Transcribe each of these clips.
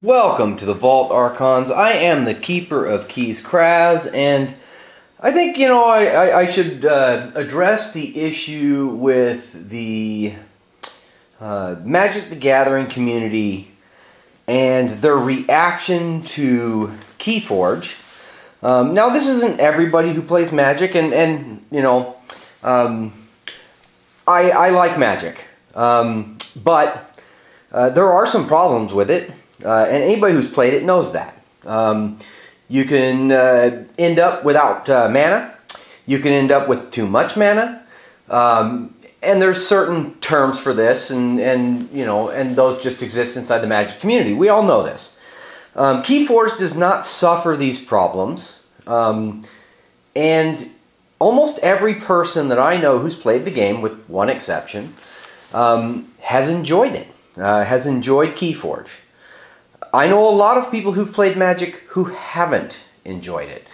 Welcome to the Vault Archons. I am the Keeper of Keys, Kraz, and I think, I should address the issue with the Magic the Gathering community and their reaction to Keyforge. Now, this isn't everybody who plays Magic, and I like Magic, but there are some problems with it. And anybody who's played it knows that. You can end up without mana. You can end up with too much mana. And there's certain terms for this, and those just exist inside the Magic community. We all know this. Keyforge does not suffer these problems. And almost every person that I know who's played the game, with one exception, has enjoyed it. Has enjoyed Keyforge. I know a lot of people who've played Magic who haven't enjoyed it.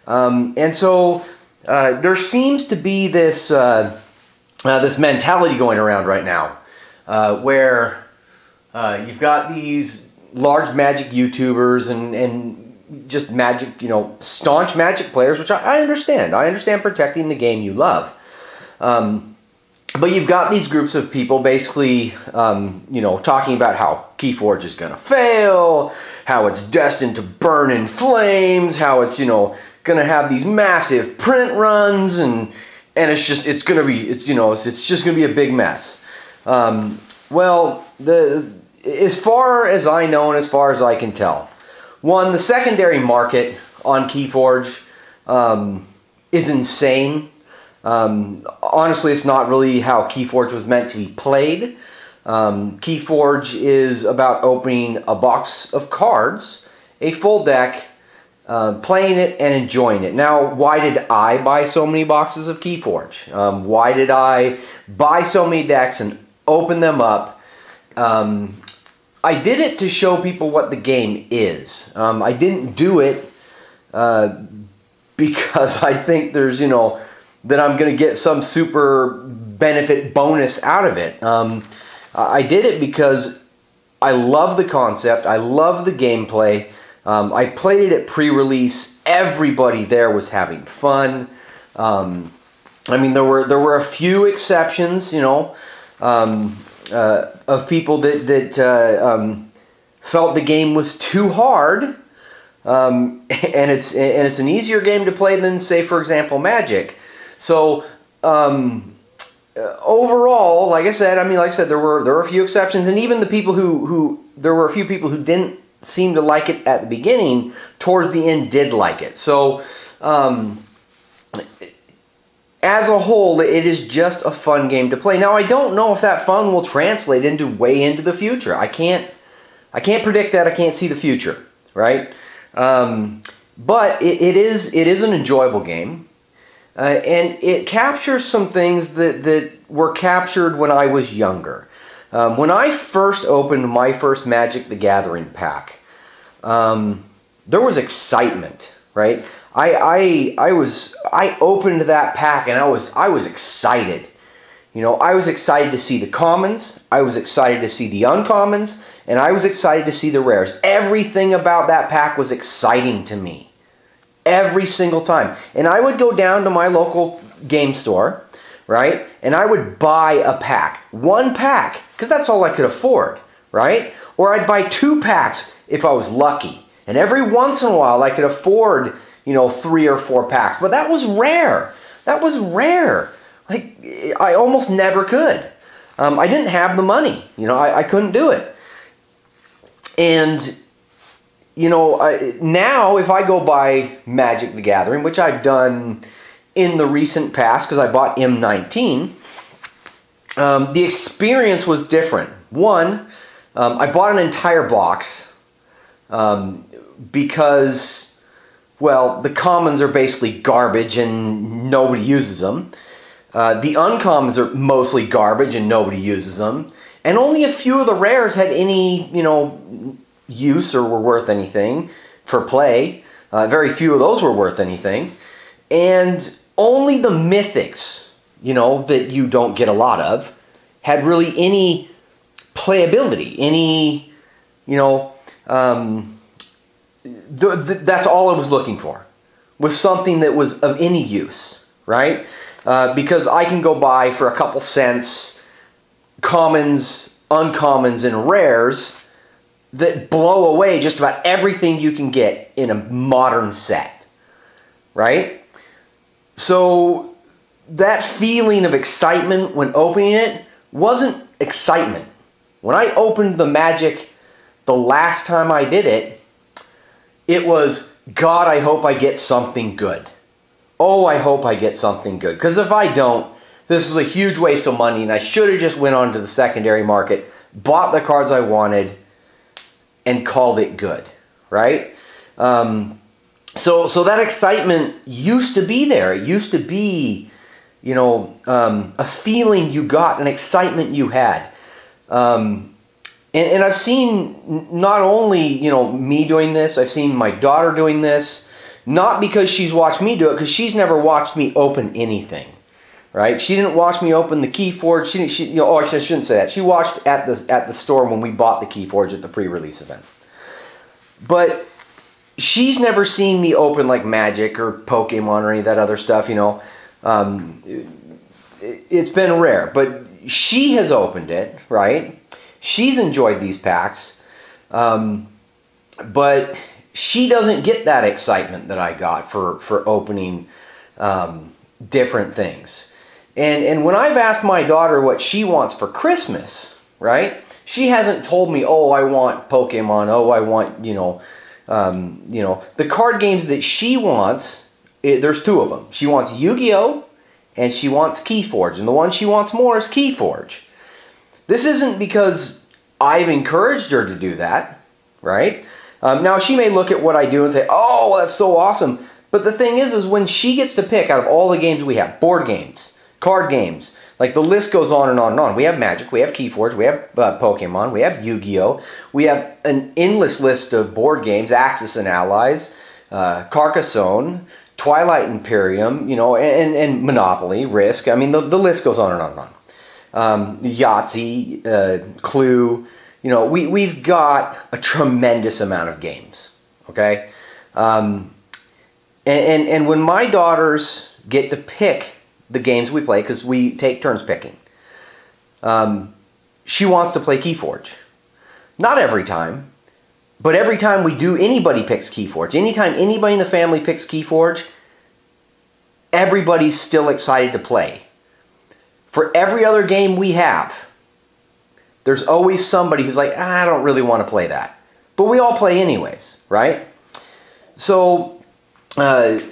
And so there seems to be this, this mentality going around right now where you've got these large Magic YouTubers and just Magic, staunch Magic players, which I understand. I understand protecting the game you love. But you've got these groups of people basically, talking about how Keyforge is going to fail, how it's destined to burn in flames, how it's, going to have these massive print runs, and it's just going to be, it's just going to be a big mess. Well, as far as I know and as far as I can tell, one, the secondary market on Keyforge is insane. Honestly, it's not really how Keyforge was meant to be played. Keyforge is about opening a box of cards, a full deck, playing it and enjoying it. Now, why did I buy so many boxes of Keyforge? Why did I buy so many decks and open them up? I did it to show people what the game is. I didn't do it because I think there's, that I'm going to get some super benefit bonus out of it. I did it because I love the concept. I love the gameplay. I played it at pre-release. Everybody there was having fun. I mean, there were a few exceptions, of people that felt the game was too hard. And it's an easier game to play than, say, for example, Magic. So, overall, like I said, there were a few exceptions, and even the people there were a few people who didn't seem to like it at the beginning, towards the end did like it. So, as a whole, it is just a fun game to play. Now, I don't know if that fun will translate way into the future. I can't predict that. I can't see the future, right? But it is an enjoyable game. And it captures some things that were captured when I was younger. When I first opened my first Magic the Gathering pack, there was excitement, right? I opened that pack and I was excited. I was excited to see the commons, I was excited to see the uncommons, and I was excited to see the rares. Everything about that pack was exciting to me. Every single time. And I would go down to my local game store, right? And I would buy a pack. One pack, because that's all I could afford, right? Or I'd buy 2 packs if I was lucky. And every once in a while I could afford, 3 or 4 packs. But that was rare. That was rare. Like, I almost never could. I didn't have the money. I couldn't do it. And now if I go buy Magic the Gathering, which I've done in the recent past because I bought M19, the experience was different. One, I bought an entire box because, well, the commons are basically garbage and nobody uses them. The uncommons are mostly garbage and nobody uses them. And only a few of the rares had any, use or were worth anything for play. Very few of those were worth anything. And only the mythics, that you don't get a lot of, had really any playability, any, That's all I was looking for, was something that was of any use, right? Because I can go buy for a couple cents commons, uncommons, and rares that blow away just about everything you can get in a modern set, right? So that feeling of excitement when opening it wasn't excitement. When I opened the Magic the last time I did it, it was, God, I hope I get something good. Oh, I hope I get something good. Because if I don't, this is a huge waste of money, and I should have just went on to the secondary market, bought the cards I wanted, and called it good, right? So that excitement used to be there. It used to be, you know, a feeling you got, an excitement you had. And I've seen not only, you know, me doing this, I've seen my daughter doing this, not because she's watched me do it, because she's never watched me open anything, right? She didn't watch me open the Keyforge. You know, oh, I shouldn't say that. She watched at the store when we bought the Keyforge at the pre-release event. But she's never seen me open like Magic or Pokemon or any of that other stuff, you know. It's been rare, but she has opened it, right? She's enjoyed these packs, but she doesn't get that excitement that I got for opening different things. And when I've asked my daughter what she wants for Christmas, right? She hasn't told me, oh, I want Pokemon, oh, I want, you know, the card games that she wants, there's two of them. She wants Yu-Gi-Oh! And she wants Keyforge, and the one she wants more is Keyforge. This isn't because I've encouraged her to do that, right? Now, she may look at what I do and say, oh, that's so awesome. But the thing is when she gets to pick out of all the games we have, board games, card games, like the list goes on and on and on. We have Magic, we have Keyforge, we have Pokemon, we have Yu-Gi-Oh! We have an endless list of board games, Axis and Allies, Carcassonne, Twilight Imperium, you know, and Monopoly, Risk. I mean, the list goes on and on and on. Yahtzee, Clue. You know, we've got a tremendous amount of games, okay? And when my daughters get to pick the games we play, because we take turns picking, she wants to play Keyforge. Not every time. But every time we do, anybody picks Keyforge. Anytime anybody in the family picks Keyforge, everybody's still excited to play. For every other game we have, there's always somebody who's like, I don't really want to play that. But we all play anyways, right? So, the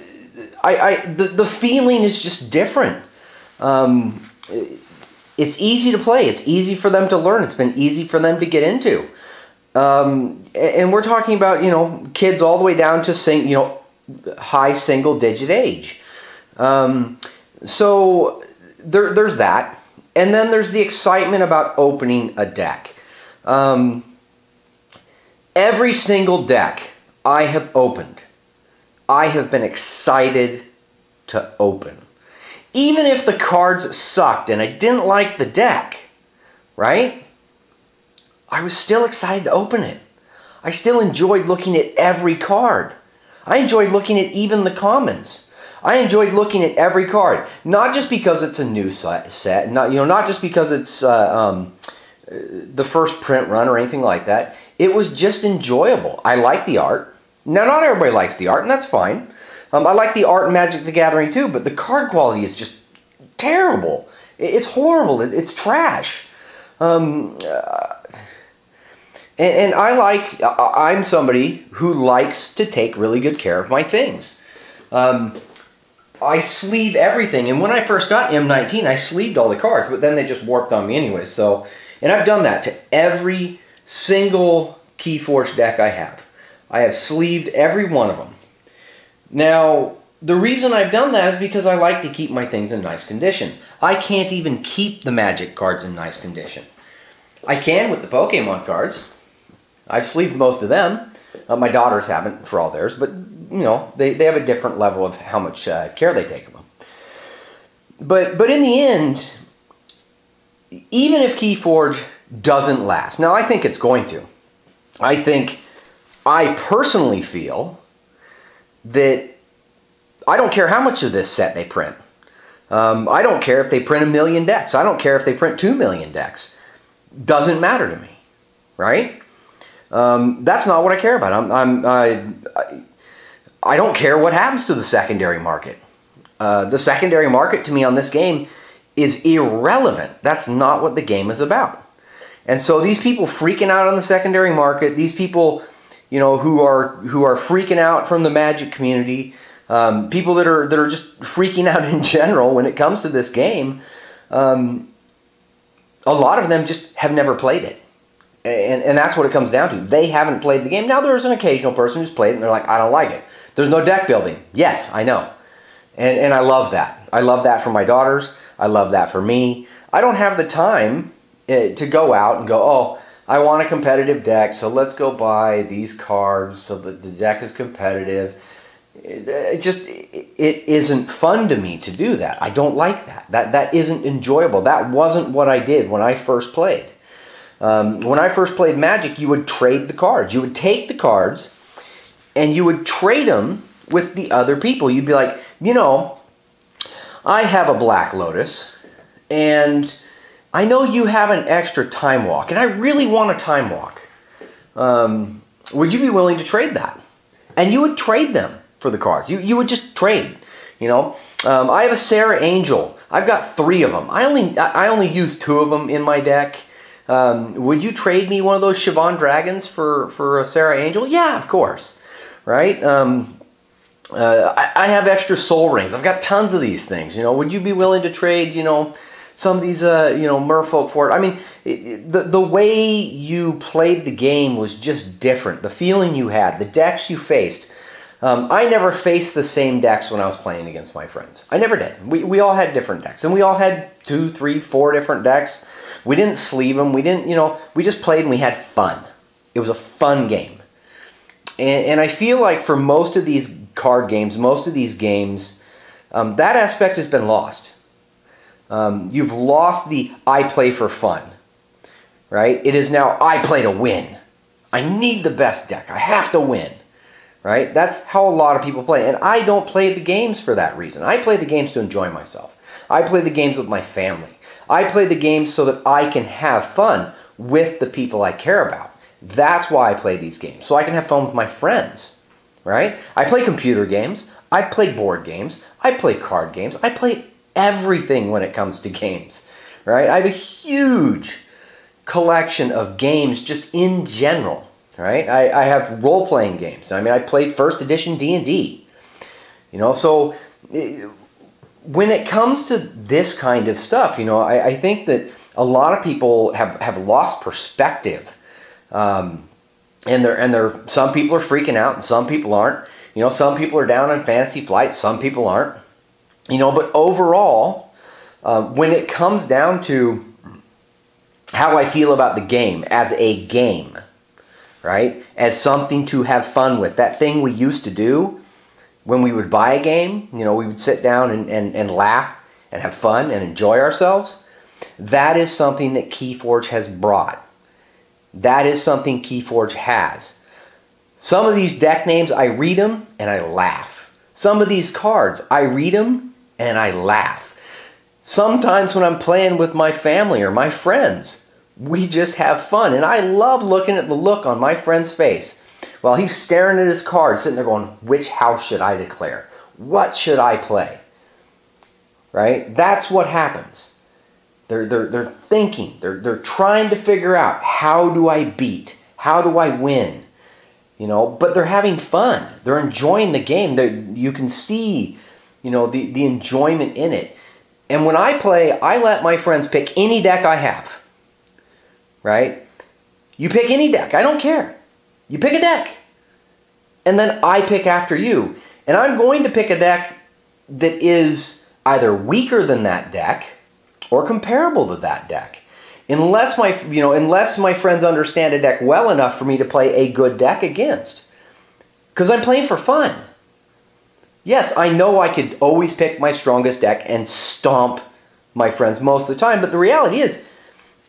feeling is just different. It's easy to play. It's easy for them to learn. It's been easy for them to get into. And we're talking about, you know, kids all the way down to high single-digit age. So there's that. And then there's the excitement about opening a deck. Every single deck I have opened, I have been excited to open. Even if the cards sucked and I didn't like the deck, right? I was still excited to open it. I still enjoyed looking at every card. I enjoyed looking at even the commons. I enjoyed looking at every card, not just because it's a new set, not just because it's the first print run or anything like that. It was just enjoyable. I like the art. Now, not everybody likes the art, and that's fine. I like the art in Magic the Gathering too, but the card quality is just terrible. It's horrible. It's trash. And I'm somebody who likes to take really good care of my things. I sleeve everything, and when I first got M19, I sleeved all the cards, but then they just warped on me anyway. So, and I've done that to every single Keyforge deck I have. I have sleeved every one of them. Now, the reason I've done that is because I like to keep my things in nice condition. I can't even keep the Magic cards in nice condition. I can with the Pokemon cards. I've sleeved most of them. My daughters haven't for all theirs, but you know, they have a different level of how much care they take of them. But in the end, even if Keyforge doesn't last, now I think it's going to. I think I personally feel that I don't care how much of this set they print. I don't care if they print 1 million decks. I don't care if they print 2 million decks. Doesn't matter to me, right? That's not what I care about. I don't care what happens to the secondary market. The secondary market to me on this game is irrelevant. That's not what the game is about. And so these people freaking out on the secondary market, these people, you know, who are freaking out from the Magic community, people that are just freaking out in general when it comes to this game, a lot of them just have never played it. And that's what it comes down to. They haven't played the game. Now, there's an occasional person who's played it and they're like, I don't like it. There's no deck building. Yes, I know. And I love that. I love that for my daughters. I love that for me. I don't have the time to go out and go, oh, I want a competitive deck, so let's go buy these cards so that the deck is competitive. It isn't fun to me to do that. I don't like that. That isn't enjoyable. That wasn't what I did when I first played. When I first played Magic, you would trade the cards. You would take the cards and you would trade them with the other people. You'd be like, you know, I have a Black Lotus and I know you have an extra Time Walk and I really want a Time Walk. Would you be willing to trade that? And you would trade them for the cards. You would just trade, you know. I have a Sarah Angel. I've got 3 of them. I only use 2 of them in my deck. Would you trade me one of those Siobhan Dragons for a Sarah Angel? Yeah, of course, right? I have extra Soul Rings. I've got tons of these things. You know, would you be willing to trade, you know, some of these, you know, merfolk for it? I mean, the way you played the game was just different. The feeling you had, the decks you faced. I never faced the same decks when I was playing against my friends. I never did. We all had different decks. And we all had 2, 3, 4 different decks. We didn't sleeve them. We didn't, you know, we just played and we had fun. It was a fun game. And I feel like for most of these card games, most of these games, that aspect has been lost. You've lost the I play for fun, right? It is now I play to win. I need the best deck. I have to win. Right? That's how a lot of people play. And I don't play the games for that reason. I play the games to enjoy myself. I play the games with my family. I play the games so that I can have fun with the people I care about. That's why I play these games. So I can have fun with my friends. Right? I play computer games. I play board games. I play card games. I play everything when it comes to games. Right? I have a huge collection of games just in general. Right? I have role-playing games. I mean, I played first edition D&D. You know, so when it comes to this kind of stuff, you know, I think that a lot of people have lost perspective. And some people are freaking out and some people aren't. You know, some people are down on Fantasy Flight, some people aren't. You know, but overall, when it comes down to how I feel about the game as a game, right? As something to have fun with. That thing we used to do when we would buy a game, you know, we would sit down and laugh and have fun and enjoy ourselves. That is something that Keyforge has brought. That is something Keyforge has. Some of these deck names, I read them and I laugh. Some of these cards, I read them and I laugh. Sometimes when I'm playing with my family or my friends, we just have fun. And I love looking at the look on my friend's face while he's staring at his card, sitting there going, which house should I declare? What should I play? Right? That's what happens. They're thinking. They're trying to figure out, how do I beat? How do I win? You know, but they're having fun. They're enjoying the game. You can see, you know, the enjoyment in it. And when I play, I let my friends pick any deck I have. Right? You pick any deck. I don't care. You pick a deck. And then I pick after you. And I'm going to pick a deck that is either weaker than that deck or comparable to that deck. Unless my friends understand a deck well enough for me to play a good deck against. Because I'm playing for fun. Yes, I know I could always pick my strongest deck and stomp my friends most of the time. But the reality is,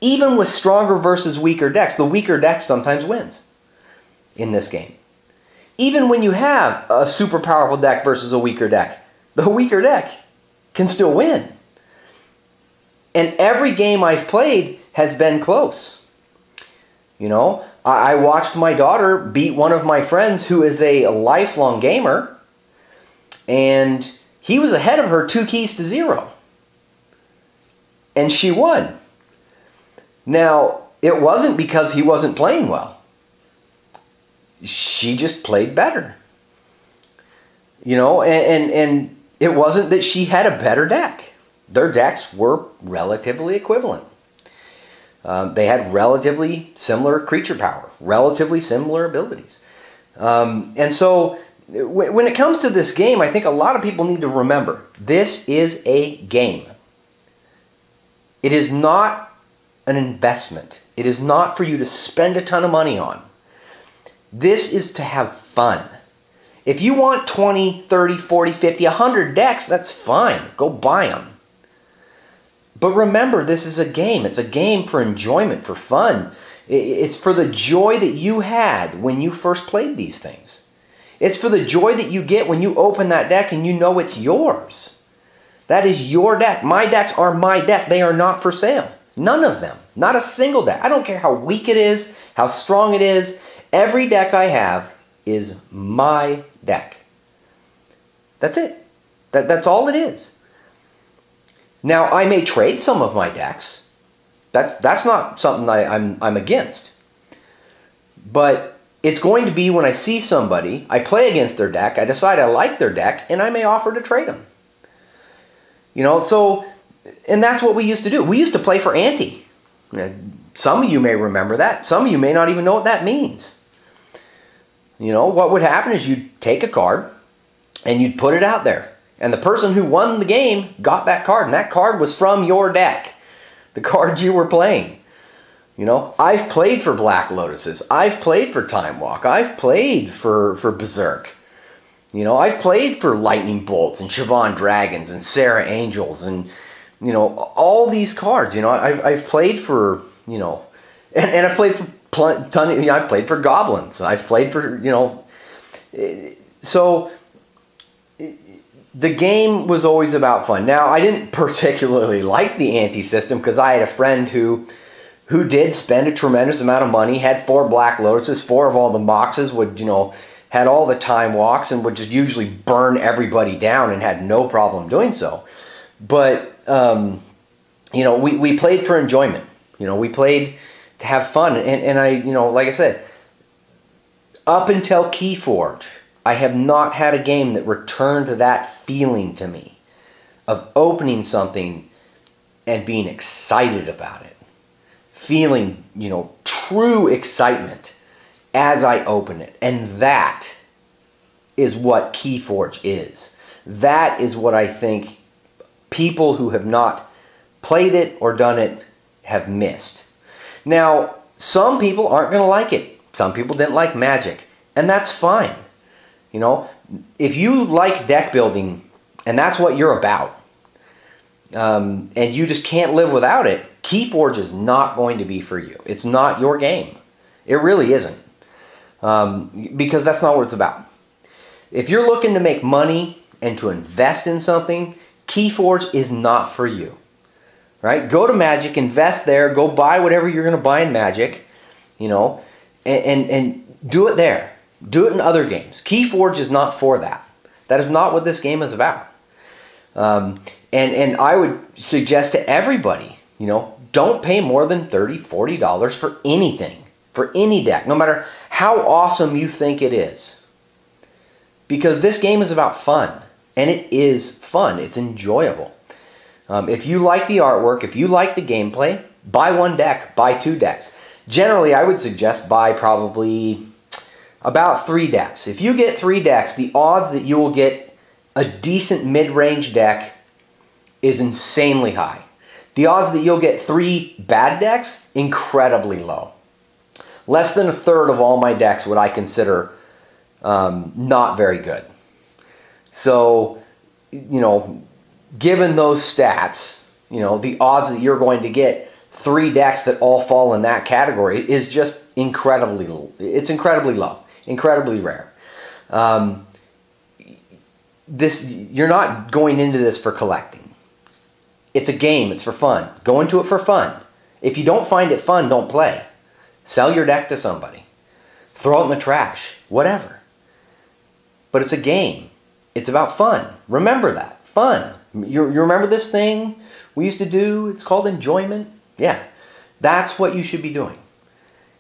even with stronger versus weaker decks, the weaker deck sometimes wins in this game. even when you have a super powerful deck versus a weaker deck, the weaker deck can still win. And every game I've played has been close. You know, I watched my daughter beat one of my friends who is a lifelong gamer, and he was ahead of her 2 keys to 0. And she won. Now, it wasn't because he wasn't playing well. She just played better. You know, and it wasn't that she had a better deck. Their decks were relatively equivalent. They had relatively similar creature power, relatively similar abilities. And so when it comes to this game, I think a lot of people need to remember, this is a game. It is not an investment. It is not for you to spend a ton of money on. This is to have fun. If you want 20, 30, 40, 50, 100 decks, that's fine. Go buy them. But remember, this is a game. It's a game for enjoyment, for fun. It's for the joy that you had when you first played these things. It's for the joy that you get when you open that deck and you know it's yours. That is your deck. My decks are my deck. They are not for sale. None of them. Not a single deck. I don't care how weak it is, how strong it is. Every deck I have is my deck. That's it. That's all it is. Now, I may trade some of my decks. That's not something I'm against. But it's going to be when I see somebody, I play against their deck, I decide I like their deck, and I may offer to trade them. You know, so, and that's what we used to do. We used to play for ante. Some of you may remember that. Some of you may not even know what that means. You know, what would happen is you'd take a card and you'd put it out there. And the person who won the game got that card. And that card was from your deck. The card you were playing. You know, I've played for Black Lotuses. I've played for Time Walk. I've played for Berserk. You know, I've played for Lightning Bolts and Siobhan Dragons and Sarah Angels and, you know, all these cards. You know, I've played for, you know, and I've played for I've played for Goblins. I've played for, you know, so the game was always about fun. Now, I didn't particularly like the ante system because I had a friend who did spend a tremendous amount of money, had 4 Black Lotuses, 4 of all the boxes, would, you know, had all the Time Walks and would just usually burn everybody down and had no problem doing so. But, you know, we played for enjoyment. You know, we played to have fun. And I, you know, like I said, up until Keyforge, I have not had a game that returned to that feeling to me of opening something and being excited about it. Feeling, you know, true excitement as I open it. And that is what Keyforge is. That is what I think people who have not played it or done it have missed. Now, some people aren't going to like it. Some people didn't like Magic. And that's fine. You know, if you like deck building and that's what you're about, and you just can't live without it, Keyforge is not going to be for you. It's not your game. It really isn't. Because that's not what it's about. If you're looking to make money and to invest in something, Keyforge is not for you. Right? Go to Magic, invest there, go buy whatever you're going to buy in Magic, you know, and do it there. Do it in other games. Keyforge is not for that. That is not what this game is about. And I would suggest to everybody, you know, don't pay more than $30, $40 for anything, for any deck, no matter how awesome you think it is. Because this game is about fun, and it is fun. It's enjoyable. If you like the artwork, if you like the gameplay, buy 1 deck, buy 2 decks. Generally, I would suggest buy probably about 3 decks. If you get 3 decks, the odds that you will get a decent mid-range deck is insanely high. The odds that you'll get 3 bad decks, incredibly low. Less than a third of all my decks would I consider not very good. So, you know, given those stats, you know, the odds that you're going to get 3 decks that all fall in that category is just incredibly low. It's incredibly low, incredibly rare. You're not going into this for collecting. It's a game. It's for fun. Go into it for fun. If you don't find it fun, don't play. Sell your deck to somebody. Throw it in the trash. Whatever. But it's a game. It's about fun. Remember that. Fun. You remember this thing we used to do? It's called enjoyment. Yeah. That's what you should be doing.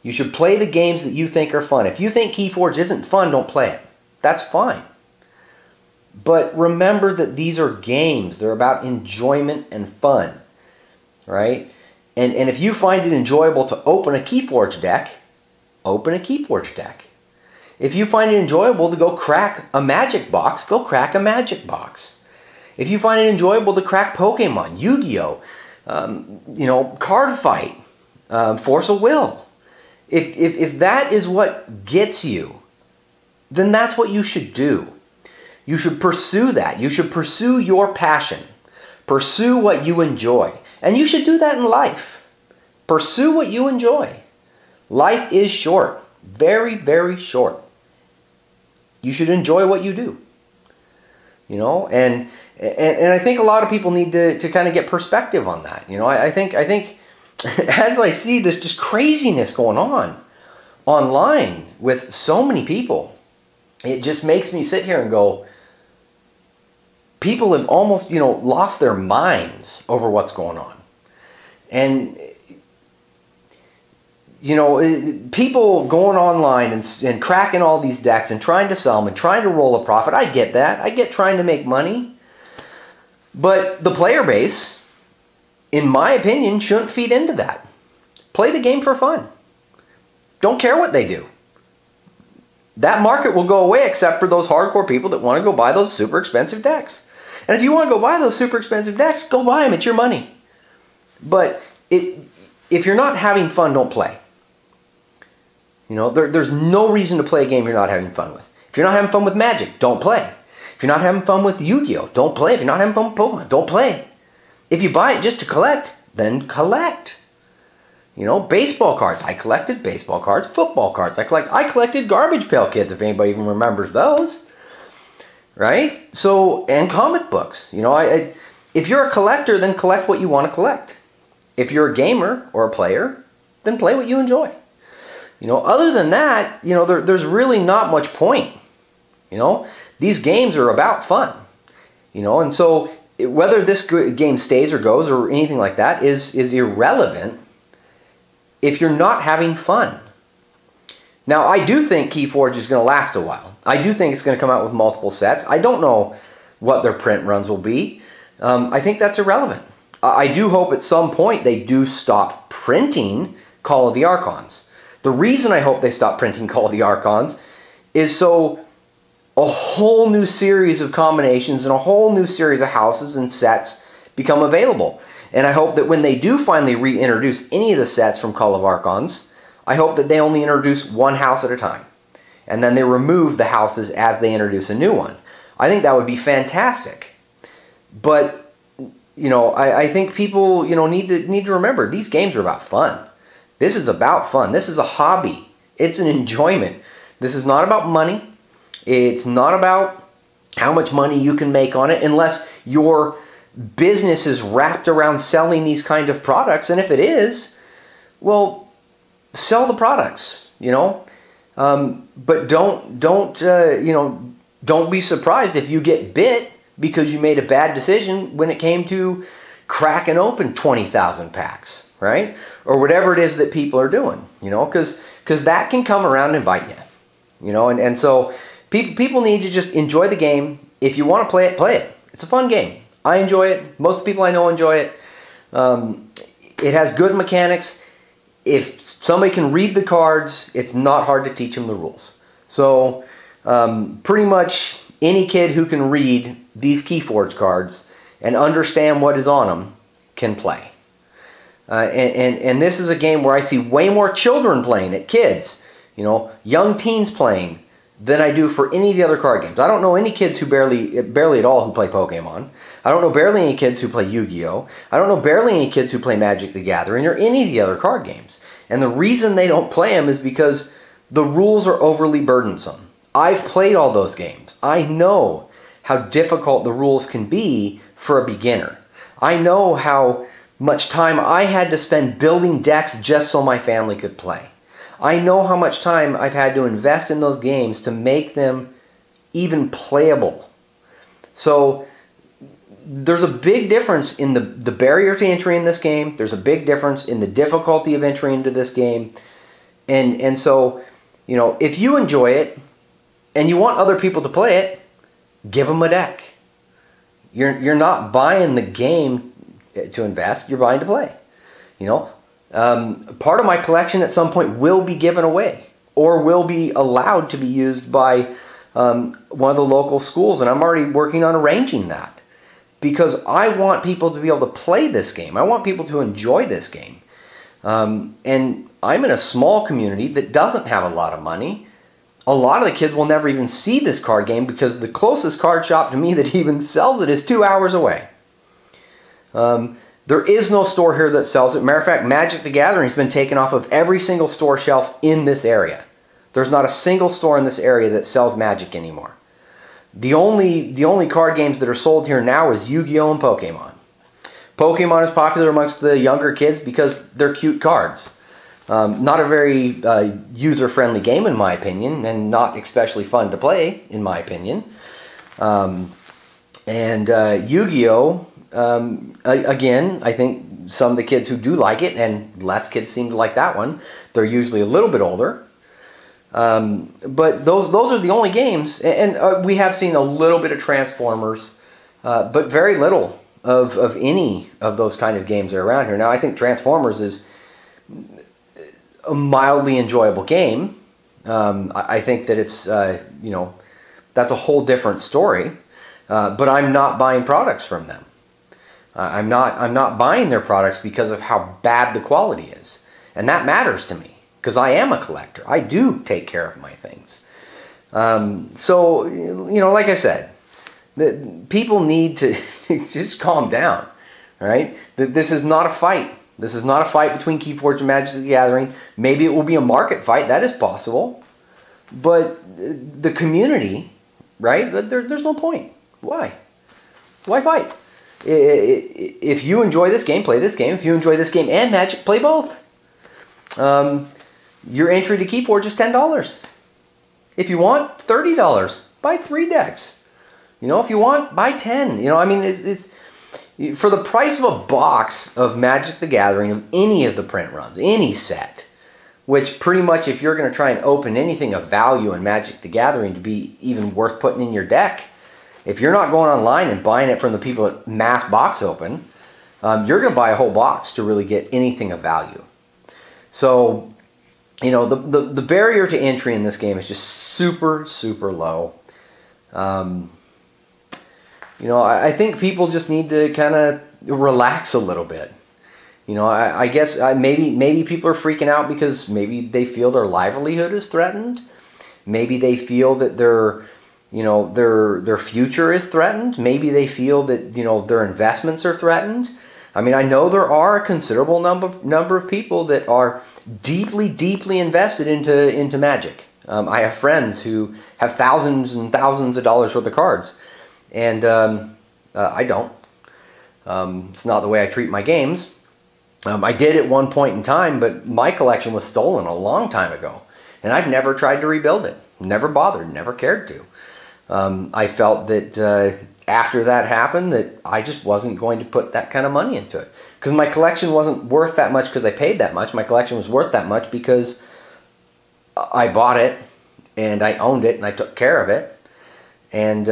You should play the games that you think are fun. If you think Keyforge isn't fun, don't play it. That's fine. But remember that these are games. They're about enjoyment and fun, right? And if you find it enjoyable to open a Keyforge deck, open a Keyforge deck. If you find it enjoyable to go crack a Magic box, go crack a Magic box. If you find it enjoyable to crack Pokemon, Yu-Gi-Oh, Card Fight, Force of Will. If that is what gets you, then that's what you should do. You should pursue that. You should pursue your passion. Pursue what you enjoy. And you should do that in life. Pursue what you enjoy. Life is short. Very, very short. You should enjoy what you do. And I think a lot of people need to kind of get perspective on that. I think as I see this just craziness going on online with so many people, it just makes me sit here and go, people have almost, lost their minds over what's going on. And, people going online and cracking all these decks and trying to sell them and trying to roll a profit. I get that. I get trying to make money. But the player base, in my opinion, shouldn't feed into that. Play the game for fun. Don't care what they do. That market will go away except for those hardcore people that want to go buy those super expensive decks. And if you want to go buy those super expensive decks, go buy them. It's your money. But if you're not having fun, don't play. There's no reason to play a game you're not having fun with. If you're not having fun with Magic, don't play. If you're not having fun with Yu-Gi-Oh, don't play. If you're not having fun with Pokemon, don't play. If you buy it just to collect, then collect. Baseball cards. I collected baseball cards. Football cards. I collected Garbage Pail Kids, if anybody even remembers those. Right? So, and comic books. If you're a collector, then collect what you want to collect. If you're a gamer or a player, then play what you enjoy. Other than that, there's really not much point. These games are about fun. And so whether this game stays or goes or anything like that is irrelevant if you're not having fun. Now, I do think Keyforge is going to last a while. I do think it's going to come out with multiple sets. I don't know what their print runs will be. I think that's irrelevant. I do hope at some point they do stop printing Call of the Archons. The reason I hope they stop printing Call of the Archons is so a whole new series of combinations and a whole new series of houses and sets become available. And I hope that when they do finally reintroduce any of the sets from Call of Archons, I hope that they only introduce one house at a time. And then they remove the houses as they introduce a new one. I think that would be fantastic. But, I think people, need to remember, these games are about fun. This is about fun. This is a hobby. It's an enjoyment. This is not about money. It's not about how much money you can make on it unless your business is wrapped around selling these kind of products. And if it is, well, sell the products, but don't be surprised if you get bit because you made a bad decision when it came to cracking open 20,000 packs, right? Or whatever it is that people are doing, because that can come around and bite you, and so people need to just enjoy the game. If you want to play it, play it. It's a fun game. I enjoy it. Most people I know enjoy it. It has good mechanics. If somebody can read the cards, it's not hard to teach them the rules. So pretty much any kid who can read these Keyforge cards and understand what is on them can play. And this is a game where I see way more children playing it, kids, young teens playing, than I do for any of the other card games. I don't know any kids who barely at all who play Pokemon. I don't know barely any kids who play Yu-Gi-Oh! I don't know barely any kids who play Magic the Gathering or any of the other card games. And the reason they don't play them is because the rules are overly burdensome. I've played all those games. I know how difficult the rules can be for a beginner. I know how much time I had to spend building decks just so my family could play. I know how much time I've had to invest in those games to make them even playable. So there's a big difference in the barrier to entry in this game. There's a big difference in the difficulty of entry into this game. And so, you know, if you enjoy it and you want other people to play it, give them a deck. You're not buying the game to invest, you're buying to play. You know, part of my collection at some point will be given away or will be allowed to be used by one of the local schools, and I'm already working on arranging that because I want people to be able to play this game. I want people to enjoy this game. And I'm in a small community that doesn't have a lot of money. A lot of the kids will never even see this card game because the closest card shop to me that even sells it is 2 hours away. There is no store here that sells it. Matter of fact, Magic the Gathering has been taken off of every single store shelf in this area. There's not a single store in this area that sells Magic anymore. The only card games that are sold here now is Yu-Gi-Oh! And Pokemon. Pokemon is popular amongst the younger kids because they're cute cards. Not a very user-friendly game in my opinion, and not especially fun to play in my opinion. Yu-Gi-Oh! Again, I think some of the kids who do like it, and less kids seem to like that one, they're usually a little bit older. But those are the only games, and we have seen a little bit of Transformers, but very little of any of those kind of games are around here. Now, I think Transformers is a mildly enjoyable game. I think that it's, you know, that's a whole different story, but I'm not buying products from them. I'm not buying their products because of how bad the quality is, and that matters to me because I am a collector. I do take care of my things. So, you know, like I said, people need to just calm down, right? This is not a fight. This is not a fight between Keyforge and Magic the Gathering. Maybe it will be a market fight. That is possible. But the community, right? There's no point. Why? Why fight? If you enjoy this game, play this game. If you enjoy this game and Magic, play both. Your entry to Keyforge is $10. If you want, $30. Buy 3 decks. You know, if you want, buy 10. You know, I mean, it's for the price of a box of Magic the Gathering, of any of the print runs, any set, which pretty much if you're going to try and open anything of value in Magic the Gathering to be even worth putting in your deck, if you're not going online and buying it from the people that mass box open, you're going to buy a whole box to really get anything of value. So, you know, the barrier to entry in this game is just super, super low. You know, I think people just need to kind of relax a little bit. You know, I guess maybe people are freaking out because maybe they feel their livelihood is threatened. Maybe they feel that their future is threatened. Maybe they feel that, you know, their investments are threatened. I mean, I know there are a considerable number of people that are deeply, deeply invested into Magic. I have friends who have thousands and thousands of dollars worth of cards. And I don't. It's not the way I treat my games. I did at one point in time, but my collection was stolen a long time ago. And I've never tried to rebuild it. Never bothered, never cared to. I felt that after that happened that I just wasn't going to put that kind of money into it. Because my collection wasn't worth that much because I paid that much. My collection was worth that much because I bought it and I owned it and I took care of it. And,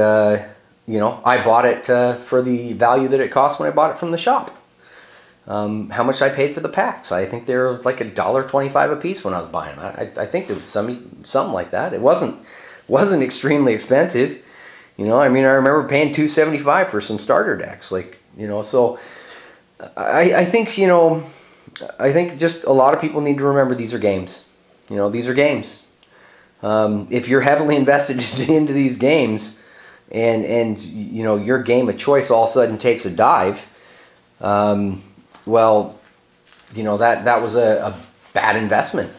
you know, I bought it for the value that it cost when I bought it from the shop. How much I paid for the packs? I think they were like $1.25 a piece when I was buying them. I think it was something like that. It wasn't extremely expensive. You know, I mean, I remember paying $2.75 for some starter decks. Like, you know, so I think, you know, I think just a lot of people need to remember these are games. You know, these are games. If you're heavily invested into these games and you know, your game of choice all of a sudden takes a dive, well, you know, that was a bad investment.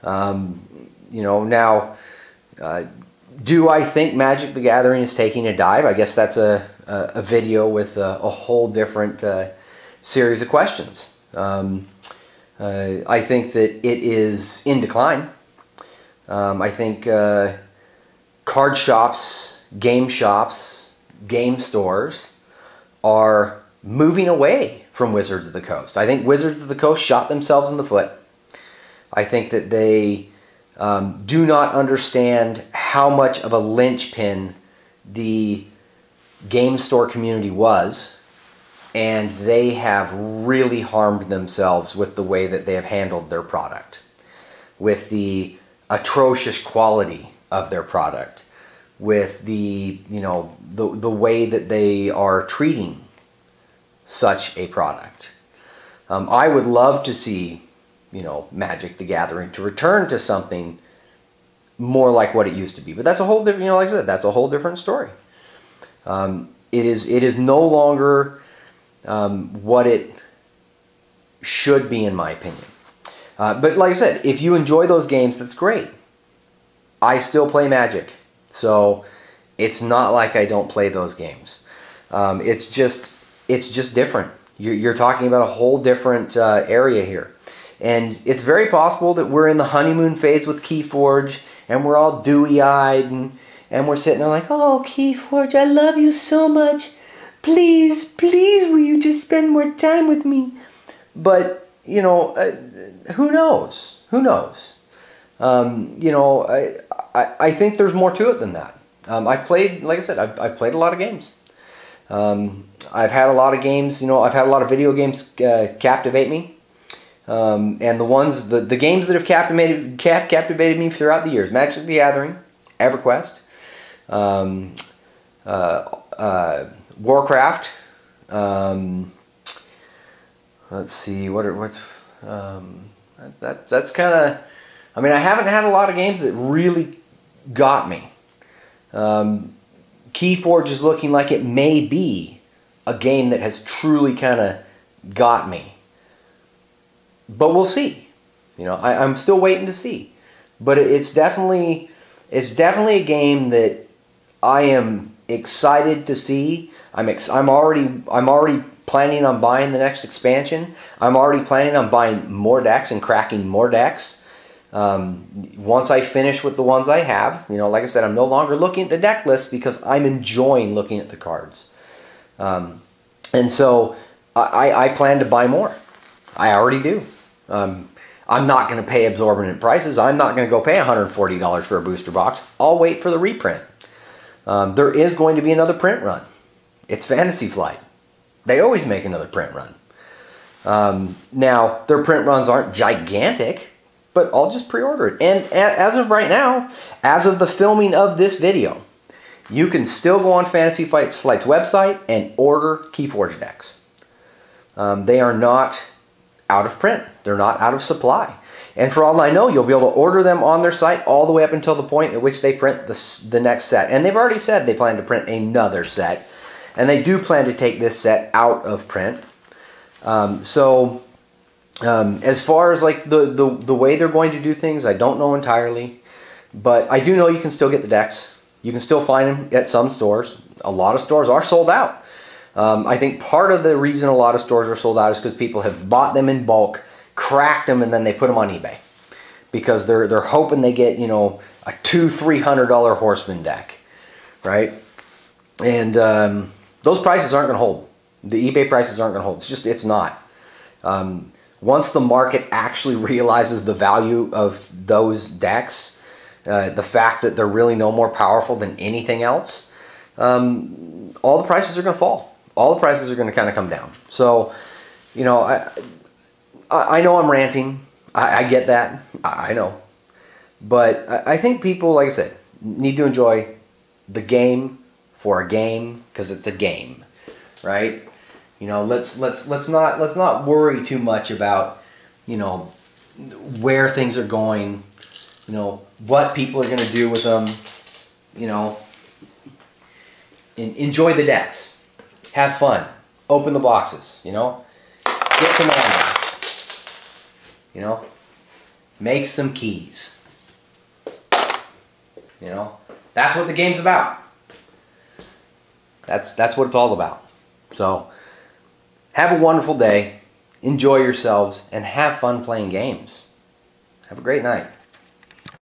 You know, now, Do I think Magic the Gathering is taking a dive? I guess that's a video with a whole different series of questions. I think that it is in decline. I think card shops, game stores are moving away from Wizards of the Coast. I think Wizards of the Coast shot themselves in the foot. I think that they do not understand how much of a linchpin the game store community was, and they have really harmed themselves with the way that they have handled their product, with the atrocious quality of their product, with the the way that they are treating such a product. I would love to see Magic the Gathering to return to something more like what it used to be, but that's a whole different, like I said, that's a whole different story. It is no longer what it should be, in my opinion. But like I said, if you enjoy those games, that's great. I still play Magic, so it's not like I don't play those games. It's just different. You're talking about a whole different area here. And it's very possible that we're in the honeymoon phase with Keyforge, and we're all dewy-eyed, and we're sitting there like, oh, Keyforge, I love you so much. Please, please, will you just spend more time with me? But, who knows? Who knows? I think there's more to it than that. I've played, like I said, I've played a lot of games. I've had a lot of games, I've had a lot of video games captivate me. And the games that have captivated me throughout the years: Magic the Gathering, EverQuest, Warcraft. Let's see, that's kind of. I mean, I haven't had a lot of games that really got me. Keyforge is looking like it may be a game that has truly kind of got me. But we'll see. I'm still waiting to see. But it's definitely a game that I am excited to see. I'm already planning on buying the next expansion. I'm already planning on buying more decks and cracking more decks. Once I finish with the ones I have, like I said, I'm no longer looking at the deck list because I'm enjoying looking at the cards. And so I plan to buy more. I already do. I'm not going to pay exorbitant prices. I'm not going to go pay $140 for a booster box. I'll wait for the reprint. There is going to be another print run. It's Fantasy Flight. They always make another print run. Now, their print runs aren't gigantic, but I'll just pre-order it. And as of right now, as of the filming of this video, you can still go on Fantasy Flight's website and order Keyforge decks. They are not out of print. They're not out of supply. And for all I know, you'll be able to order them on their site all the way up until the point at which they print the next set. And they've already said they plan to print another set. And they do plan to take this set out of print. As far as like the way they're going to do things, I don't know entirely. But I do know you can still get the decks. You can still find them at some stores. A lot of stores are sold out. I think part of the reason a lot of stores are sold out is because people have bought them in bulk, cracked them, and then they put them on eBay. Because they're hoping they get, a $200-300 Horseman deck, right? And those prices aren't going to hold. The eBay prices aren't going to hold. It's not. Once the market actually realizes the value of those decks, the fact that they're really no more powerful than anything else, all the prices are going to fall. All the prices are going to kind of come down. So, I know I'm ranting. I get that. I know. But I think people, like I said, need to enjoy the game for a game because it's a game, right? Let's not worry too much about, where things are going, what people are going to do with them, enjoy the decks. Have fun. Open the boxes, Get some ammo. Make some keys. That's what the game's about. That's what it's all about. So, have a wonderful day, enjoy yourselves, and have fun playing games. Have a great night.